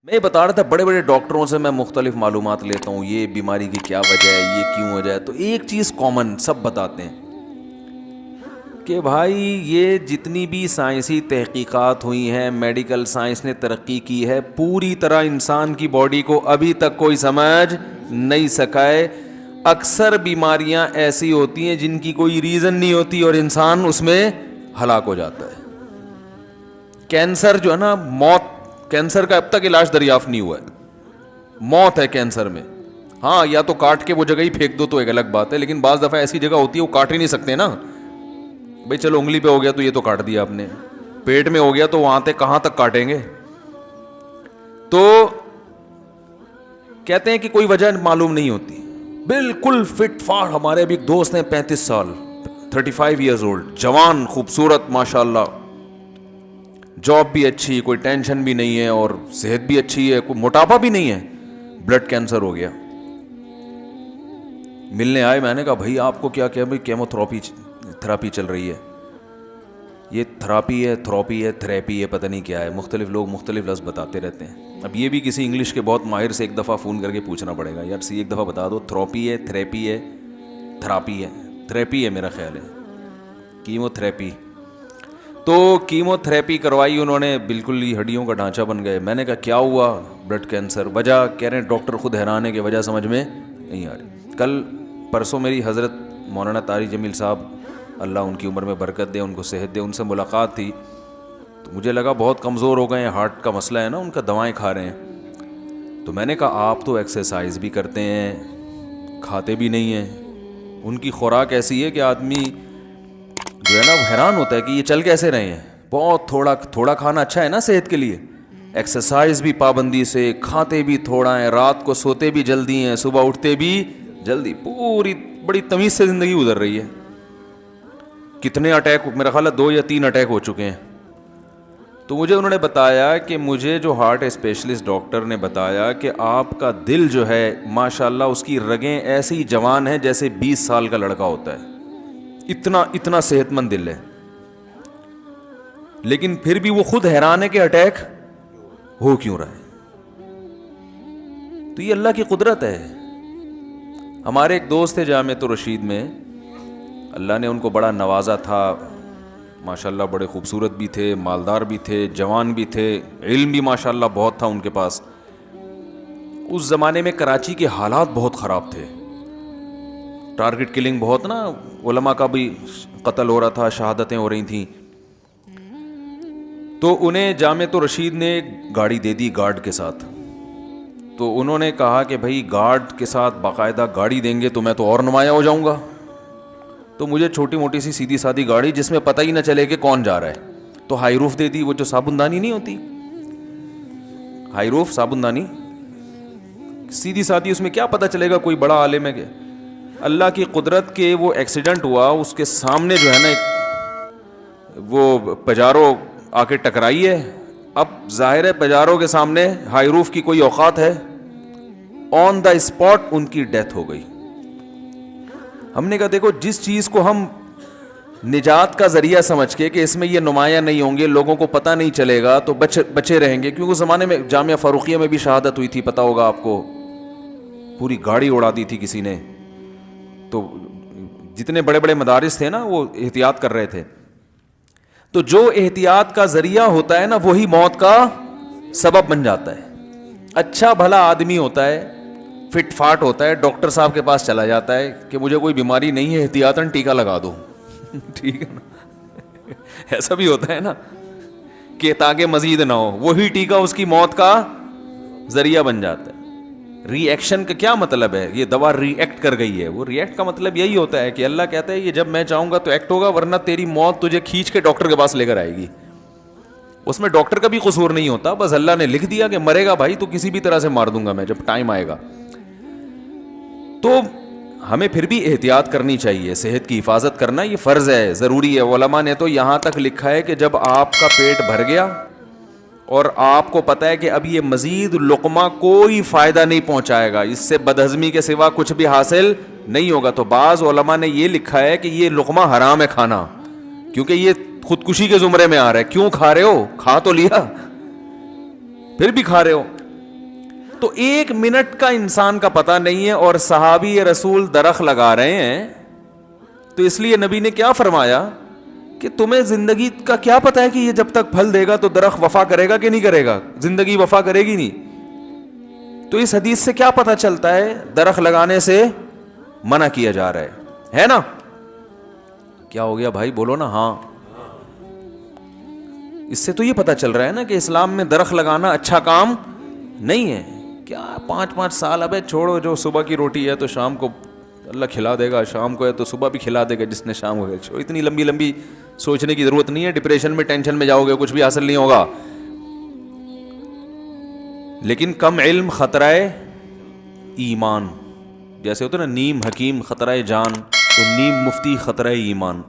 میں بتا رہا تھا بڑے بڑے ڈاکٹروں سے میں مختلف معلومات لیتا ہوں، یہ بیماری کی کیا وجہ ہے، یہ کیوں وجہ ہے، تو ایک چیز کامن سب بتاتے ہیں کہ بھائی یہ جتنی بھی سائنسی تحقیقات ہوئی ہیں، میڈیکل سائنس نے ترقی کی ہے، پوری طرح انسان کی باڈی کو ابھی تک کوئی سمجھ نہیں سکا ہے۔ اکثر بیماریاں ایسی ہوتی ہیں جن کی کوئی ریزن نہیں ہوتی اور انسان اس میں ہلاک ہو جاتا ہے۔ کینسر جو ہے نا، موت، کینسر کا اب تک علاج دریافت نہیں ہوا ہے، موت ہے کینسر میں۔ ہاں، یا تو کاٹ کے وہ جگہ ہی پھینک دو تو ایک الگ بات ہے، لیکن بعض دفعہ ایسی جگہ ہوتی ہے وہ کاٹ ہی نہیں سکتے نا بھائی، چلو انگلی پہ ہو گیا تو یہ تو کاٹ دیا آپ نے، پیٹ میں ہو گیا تو وہاں تک کہاں تک کاٹیں گے؟ تو کہتے ہیں کہ کوئی وجہ معلوم نہیں ہوتی، بالکل فٹ فاٹ۔ ہمارے بھی ایک دوست ہیں 35 سال 35 ایئرز اولڈ، جوان، خوبصورت، ماشاءاللہ، جاب بھی اچھی، کوئی ٹینشن بھی نہیں ہے اور صحت بھی اچھی ہے، کوئی موٹاپا بھی نہیں ہے، بلڈ کینسر ہو گیا۔ ملنے آئے، میں نے کہا بھائی آپ کو کیا بھائی کیمو تھراپی چل رہی ہے۔ یہ تھراپی ہے، تھراپی ہے، تھریپی ہے، پتہ نہیں کیا ہے، مختلف لوگ مختلف لفظ بتاتے رہتے ہیں۔ اب یہ بھی کسی انگلش کے بہت ماہر سے ایک دفعہ فون کر کے پوچھنا پڑے گا، یار ایک دفعہ بتا دو، تھراپی ہے، تھریپی ہے، تھراپی ہے، تھریپی ہے میرا خیال ہے، کیمو تھراپی۔ تو کیمو تھراپی کروائی انہوں نے، بالکل ہی ہڈیوں کا ڈھانچہ بن گئے۔ میں نے کہا کیا ہوا؟ Blood cancer. وجہ کہہ رہے ہیں ڈاکٹر خود حیران ہے کہ وجہ سمجھ میں نہیں آ رہی۔ کل پرسوں میری حضرت مولانا طارق جمیل صاحب، اللہ ان کی عمر میں برکت دے، ان کو صحت دے، ان سے ملاقات تھی تو مجھے لگا بہت کمزور ہو گئے ہیں، ہارٹ کا مسئلہ ہے نا ان کا، دوائیں کھا رہے ہیں۔ تو میں نے کہا آپ تو ایکسرسائز بھی کرتے ہیں، کھاتے بھی نہیں ہیں، ان کی خوراک ایسی ہے کہ آدمی جو ہے نا وہ حیران ہوتا ہے کہ یہ چل کیسے رہے ہیں۔ بہت تھوڑا کھانا اچھا ہے نا صحت کے لیے، ایکسرسائز بھی پابندی سے، کھاتے بھی تھوڑا ہیں، رات کو سوتے بھی جلدی ہیں، صبح اٹھتے بھی جلدی، پوری بڑی تمیز سے زندگی گزر رہی ہے۔ کتنے اٹیک، میرا خیال ہے 2 یا 3 اٹیک ہو چکے ہیں۔ تو مجھے انہوں نے بتایا کہ مجھے جو ہارٹ اسپیشلسٹ ڈاکٹر نے بتایا کہ آپ کا دل جو ہے ماشاءاللہ اس کی رگیں ایسی جوان ہیں جیسے 20 سال کا لڑکا ہوتا ہے، اتنا صحت مند دل ہے، لیکن پھر بھی وہ خود حیران ہے کہ اٹیک ہو کیوں رہا ہے۔ تو یہ اللہ کی قدرت ہے۔ ہمارے ایک دوست تھے جامعۃ الرشید میں، اللہ نے ان کو بڑا نوازا تھا، ماشاءاللہ بڑے خوبصورت بھی تھے، مالدار بھی تھے، جوان بھی تھے، علم بھی ماشاءاللہ بہت تھا ان کے پاس۔ اس زمانے میں کراچی کے حالات بہت خراب تھے، ٹارگٹ کلنگ بہت نا، علماء کا بھی قتل ہو رہا تھا، شہادتیں ہو رہی تھیں۔ تو انہیں جامعۃ الرشید نے ایک گاڑی دے دی گارڈ کے ساتھ، تو انہوں نے کہا کہ بھائی گارڈ کے ساتھ باقاعدہ گاڑی دیں گے تو میں تو اور نمایاں ہو جاؤں گا۔ تو مجھے چھوٹی موٹی سی سیدھی سادھی گاڑی جس میں پتہ ہی نہ چلے کہ کون جا رہا ہے، تو ہائی روف دے دی، وہ جو صابن دانی نہیں ہوتی، ہائی روف صابن دانی سیدھی سادھی، اس میں کیا پتہ چلے گا کوئی بڑا عالم ہے کہ۔ اللہ کی قدرت کے وہ ایکسیڈنٹ ہوا، اس کے سامنے جو ہے نا وہ پجارو آ کے ٹکرائی ہے۔ اب ظاہر ہے پجارو کے سامنے ہائی روف کی کوئی اوقات ہے، آن دا اسپاٹ ان کی ڈیتھ ہو گئی۔ ہم نے کہا دیکھو جس چیز کو ہم نجات کا ذریعہ سمجھ کے کہ اس میں یہ نمایاں نہیں ہوں گے، لوگوں کو پتہ نہیں چلے گا تو بچے رہیں گے، کیونکہ اس زمانے میں جامعہ فاروقیہ میں بھی شہادت ہوئی تھی، پتہ ہوگا آپ کو، پوری گاڑی اڑا دی تھی کسی نے۔ تو جتنے بڑے بڑے مدارس تھے نا وہ احتیاط کر رہے تھے۔ تو جو احتیاط کا ذریعہ ہوتا ہے نا وہی موت کا سبب بن جاتا ہے۔ اچھا بھلا آدمی ہوتا ہے، فٹ فاٹ ہوتا ہے، ڈاکٹر صاحب کے پاس چلا جاتا ہے کہ مجھے کوئی بیماری نہیں ہے، احتیاطاً ٹیکہ لگا دو ٹھیک ہے نا، ایسا بھی ہوتا ہے نا کہ تاکہ مزید نہ ہو، وہی ٹیکہ اس کی موت کا ذریعہ بن جاتا ہے۔ ری ایکشن کا کیا مطلب ہے؟ یہ دوا ری ایکٹ کر گئی ہے، وہ ری ایکٹ کا مطلب یہی ہوتا ہے کہ اللہ کہتا ہے یہ جب میں چاہوں گا تو ایکٹ ہوگا، ورنہ تیری موت تجھے کھینچ کے ڈاکٹر کے پاس لے کر آئے گی۔ اس میں ڈاکٹر کا بھی قصور نہیں ہوتا، بس اللہ نے لکھ دیا کہ مرے گا بھائی تو کسی بھی طرح سے مار دوں گا میں جب ٹائم آئے گا۔ تو ہمیں پھر بھی احتیاط کرنی چاہیے، صحت کی حفاظت کرنا یہ فرض ہے، ضروری ہے۔ علماء نے تو یہاں تک لکھا ہے کہ جب آپ کا پیٹ بھر گیا اور آپ کو پتہ ہے کہ اب یہ مزید لقمہ کوئی فائدہ نہیں پہنچائے گا، اس سے بدہضمی کے سوا کچھ بھی حاصل نہیں ہوگا، تو بعض علماء نے یہ لکھا ہے کہ یہ لقمہ حرام ہے کھانا، کیونکہ یہ خودکشی کے زمرے میں آ رہا ہے۔ کیوں کھا رہے ہو؟ کھا تو لیا، پھر بھی کھا رہے ہو۔ تو 1 منٹ کا انسان کا پتہ نہیں ہے اور صحابی رسول درخت لگا رہے ہیں. تو اس لیے نبی نے کیا فرمایا کہ تمہیں زندگی کا کیا پتا ہے کہ یہ جب تک پھل دے گا تو درخت وفا کرے گا کہ نہیں کرے گا؟ زندگی وفا کرے گی نہیں. تو اس حدیث سے کیا پتا چلتا ہے؟ درخت لگانے سے منع کیا جا رہا ہے نا؟ کیا ہو گیا بھائی، بولو نا ہاں. اس سے تو یہ پتا چل رہا ہے نا کہ اسلام میں درخت لگانا اچھا کام نہیں ہے. کیا 5 سال ابے چھوڑو، جو صبح کی روٹی ہے تو شام کو اللہ کھلا دے گا، شام کو ہے تو صبح بھی کھلا دے گا جس نے شام کو ہے. اتنی لمبی سوچنے کی ضرورت نہیں ہے. ڈپریشن میں ٹینشن میں جاؤ گے کچھ بھی حاصل نہیں ہوگا. لیکن کم علم خطرہ ایمان، جیسے ہوتا ہے نا نیم حکیم خطرہ جان، تو نیم مفتی خطرہ ایمان.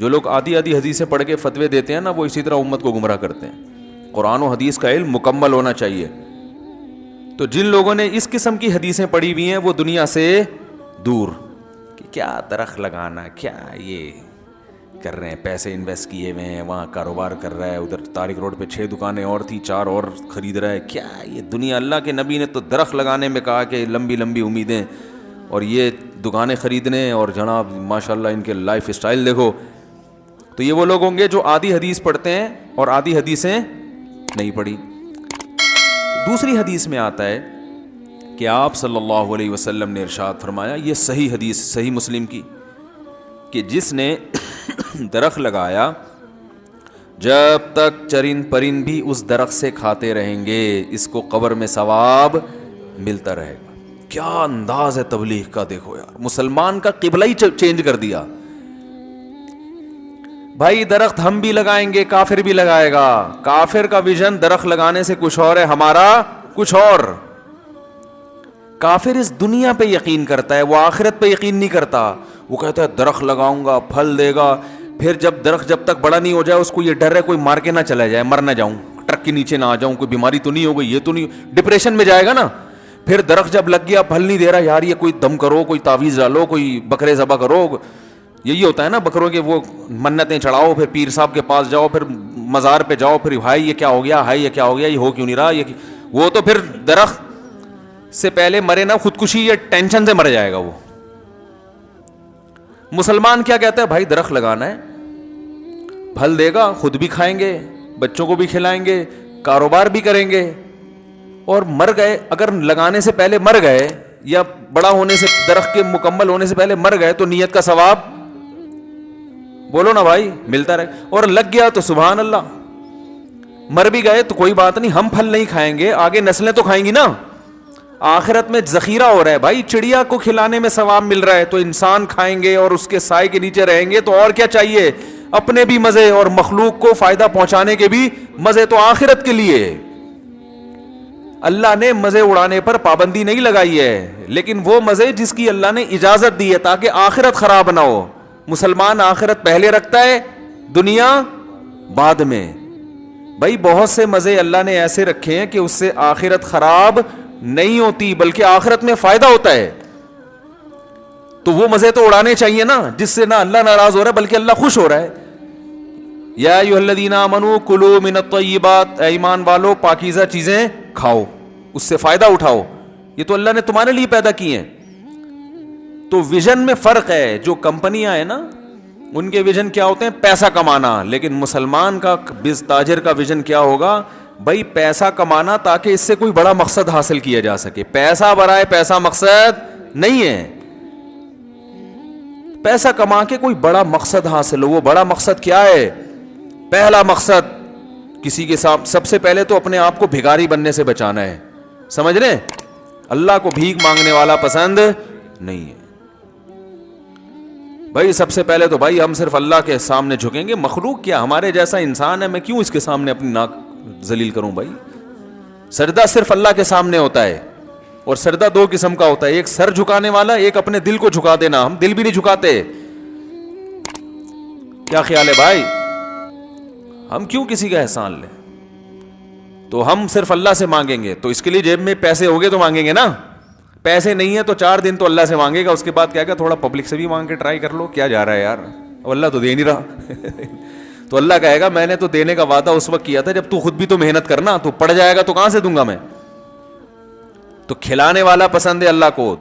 جو لوگ آدھی حدیثیں پڑھ کے فتوے دیتے ہیں نا، وہ اسی طرح امت کو گمراہ کرتے ہیں. قرآن و حدیث کا علم مکمل ہونا چاہیے. تو جن لوگوں نے اس قسم کی حدیثیں پڑھی ہوئی ہیں وہ دنیا سے دور، کہ کیا درخت لگانا، کیا یہ کر رہے ہیں، پیسے انویسٹ کیے ہوئے ہیں، وہاں کاروبار کر رہا ہے، ادھر طارق روڈ پہ 6 دکانیں اور تھی، 4 اور خرید رہا ہے، کیا یہ دنیا. اللہ کے نبی نے تو درخت لگانے میں کہا کہ لمبی امیدیں، اور یہ دکانیں خریدنے، اور جناب ماشاءاللہ ان کے لائف اسٹائل دیکھو. تو یہ وہ لوگ ہوں گے جو آدھی حدیث پڑھتے ہیں اور آدھی حدیثیں نہیں پڑھی. دوسری حدیث میں آتا ہے کہ آپ صلی اللہ علیہ وسلم نے ارشاد فرمایا، یہ صحیح حدیث صحیح مسلم کی، کہ جس نے درخت لگایا جب تک چرند پرند بھی اس درخت سے کھاتے رہیں گے اس کو قبر میں ثواب ملتا رہے گا. کیا انداز ہے تبلیغ کا، دیکھو یار، مسلمان کا قبلہ ہی چینج کر دیا. بھائی درخت ہم بھی لگائیں گے، کافر بھی لگائے گا. کافر کا ویژن درخت لگانے سے کچھ اور ہے، ہمارا کچھ اور. کافر اس دنیا پہ یقین کرتا ہے، وہ آخرت پہ یقین نہیں کرتا. وہ کہتا ہے درخت لگاؤں گا، پھل دے گا. پھر درخت جب تک بڑا نہیں ہو جائے اس کو یہ ڈر ہے کوئی مار کے نہ چلا جائے، مر نہ جاؤں، ٹرک کے نیچے نہ آ جاؤں، کوئی بیماری تو نہیں ہو گئی، یہ تو نہیں، ڈپریشن میں جائے گا نا. پھر درخت جب لگ گیا پھل نہیں دے رہا، یار یہ کوئی دم کرو، کوئی تعویذ ڈالو، کوئی بکرے ذبح کرو. یہی ہوتا ہے نا بکروں کے وہ منتیں چڑھاؤ، پھر پیر صاحب کے پاس جاؤ، پھر مزار پہ جاؤ، پھر بھائی یہ کیا ہو گیا، ہائی یہ کیا ہو گیا، یہ ہو کیوں نہیں رہا، یہ وہ تو پھر درخت سے پہلے مرے نا خودکشی یا ٹینشن سے مر جائے گا وہ. مسلمان کیا کہتا ہے، بھائی درخت لگانا ہے، پھل دے گا، خود بھی کھائیں گے، بچوں کو بھی کھلائیں گے، کاروبار بھی کریں گے. اور مر گئے، اگر لگانے سے پہلے مر گئے یا بڑا ہونے سے، درخت کے مکمل ہونے سے پہلے مر گئے تو نیت کا ثواب، بولو نا بھائی، ملتا رہے. اور لگ گیا تو سبحان اللہ. مر بھی گئے تو کوئی بات نہیں، ہم پھل نہیں کھائیں گے، آگے نسلیں تو کھائیں گی نا. آخرت میں ذخیرہ ہو رہا ہے بھائی، چڑیا کو کھلانے میں ثواب مل رہا ہے تو انسان کھائیں گے اور اس کے سائے کے نیچے رہیں گے تو اور کیا چاہیے. اپنے بھی مزے اور مخلوق کو فائدہ پہنچانے کے بھی مزے، تو آخرت کے لیے. اللہ نے مزے اڑانے پر پابندی نہیں لگائی ہے، لیکن وہ مزے جس کی اللہ نے اجازت دی ہے تاکہ آخرت خراب نہ ہو. مسلمان آخرت پہلے رکھتا ہے، دنیا بعد میں. بھائی بہت سے مزے اللہ نے ایسے رکھے ہیں کہ اس سے آخرت خراب نہیں ہوتی بلکہ آخرت میں فائدہ ہوتا ہے. تو وہ مزے تو اڑانے چاہیے نا جس سے نہ اللہ ناراض ہو رہا ہے بلکہ اللہ خوش ہو رہا ہے. یا ایھا الذین آمنوا کلوا من الطیبات، اے ایمان والو پاکیزہ چیزیں کھاؤ، اس سے فائدہ اٹھاؤ، یہ تو اللہ نے تمہارے لیے پیدا کی ہیں. تو ویژن میں فرق ہے. جو کمپنیاں ہیں نا ان کے ویژن کیا ہوتے ہیں، پیسہ کمانا. لیکن مسلمان کا تاجر کا ویژن کیا ہوگا، بھائی پیسہ کمانا تاکہ اس سے کوئی بڑا مقصد حاصل کیا جا سکے. پیسہ برائے پیسہ مقصد نہیں ہے. پیسہ کما کے کوئی بڑا مقصد حاصل ہو. وہ بڑا مقصد کیا ہے؟ پہلا مقصد کسی کے ساتھ سب سے پہلے تو اپنے آپ کو بھکاری بننے سے بچانا ہے. سمجھ رہے؟ اللہ کو بھیک مانگنے والا پسند نہیں ہے. بھائی سب سے پہلے تو بھائی ہم صرف اللہ کے سامنے جھکیں گے. مخلوق کیا، ہمارے جیسا انسان ہے، میں کیوں اس کے سامنے اپنی ناک ذلیل کروں. بھائی سجدہ صرف اللہ کے سامنے ہوتا ہے، اور سجدہ 2 قسم کا ہوتا ہے، ایک سر جھکانے والا، ایک اپنے دل کو جھکا دینا. ہم دل بھی نہیں جھکاتے. کیا خیال ہے بھائی، ہم کیوں کسی کا احسان لیں؟ تو ہم صرف اللہ سے مانگیں گے. تو اس کے لیے جیب میں پیسے ہوگے تو مانگیں گے نا. پیسے نہیں ہے تو 4 دن تو اللہ سے مانگے گا، اس کے بعد کیا کہ تھوڑا پبلک سے بھی مانگ کے ٹرائی کر لو. کیا جا رہا ہے یار، اللہ تو دے نہیں رہا. تو اللہ کہے گا میں نے تو دینے کا وعدہ اس وقت کیا تھا جب تو خود بھی تو محنت کرنا. تو پڑ جائے گا تو کہاں سے دوں گا میں. تو کھلانے والا پسند ہے اللہ کو